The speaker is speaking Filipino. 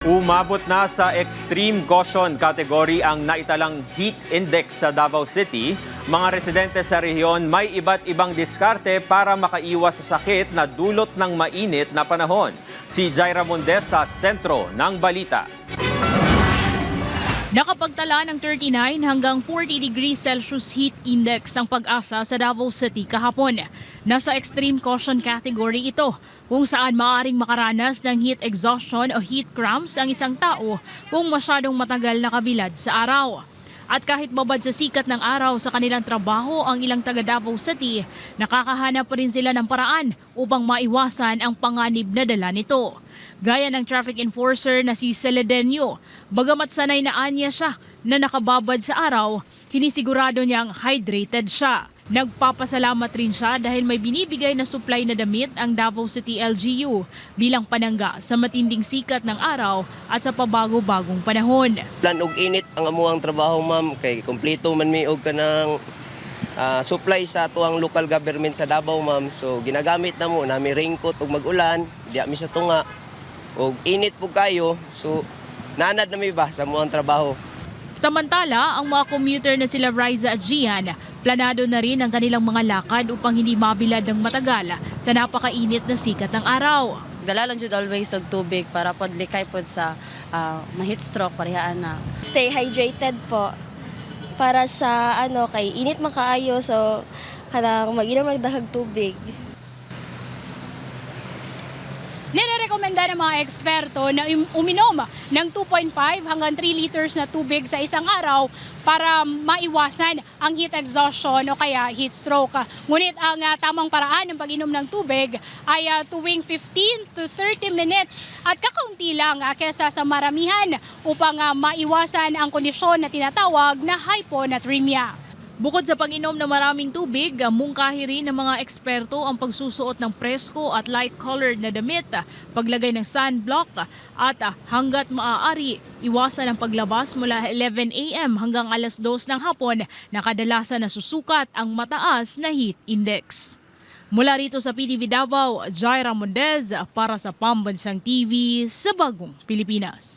Umabot na sa extreme caution category ang naitalang heat index sa Davao City. Mga residente sa rehiyon may iba't ibang diskarte para makaiwas sa sakit na dulot ng mainit na panahon. Si Jaira Mondes sa sentro ng balita. Nakapagtala ng 39 hanggang 40 degrees Celsius heat index ang Pag-asa sa Davao City kahapon. Nasa extreme caution category ito, kung saan maaaring makaranas ng heat exhaustion o heat cramps ang isang tao kung masyadong matagal nakabilad sa araw. At kahit babad sa sikat ng araw sa kanilang trabaho ang ilang taga Davao City, nakakahanap pa rin sila ng paraan upang maiwasan ang panganib na dala nito. Gaya ng traffic enforcer na si Celedenio, bagamat sanay na anya siya na nakababad sa araw, kinisigurado niyang hydrated siya. Nagpapasalamat rin siya dahil may binibigay na supply na damit ang Davao City LGU bilang panangga sa matinding sikat ng araw at sa pabago-bagong panahon. Plan og init ang amuang trabaho, ma'am, kay kompleto man mi og kanang supply sa tuang local government sa Davao, ma'am. So ginagamit na mo nami raincoat og mag-ulan, diya mi sa tunga. Og init po kayo, so nanad na mi ba sa amuang trabaho. Samantala, ang mga commuter na sila Riza at Gian, planado na rin ang kanilang mga lakad upang hindi mabilad ng matagal sa napakainit na sikat ng araw. Dala lang jud always og tubig para podlikay pod sa ma-heat stroke parehaan na. Stay hydrated po para sa kay init makaayo, so kanang mag-inom magdahag tubig. Nirerekomenda ng mga eksperto na uminom ng 2.5 hanggang 3 liters na tubig sa isang araw para maiwasan ang heat exhaustion o kaya heat stroke. Ngunit ang tamang paraan ng pag-inom ng tubig ay tuwing 15 to 30 minutes at kakaunti lang kesa sa maramihan upang maiwasan ang kondisyon na tinatawag na hyponatremia. Bukod sa pag-inom ng maraming tubig, mungkahi rin ng mga eksperto ang pagsusuot ng presko at light-colored na damit, paglagay ng sunblock at hanggat maaari, iwasan ang paglabas mula 11 a.m. hanggang alas 2 ng hapon na kadalasan nasusukat ang mataas na heat index. Mula rito sa PTV Davao, Jaira Mondes para sa Pambansang TV sa Bagong Pilipinas.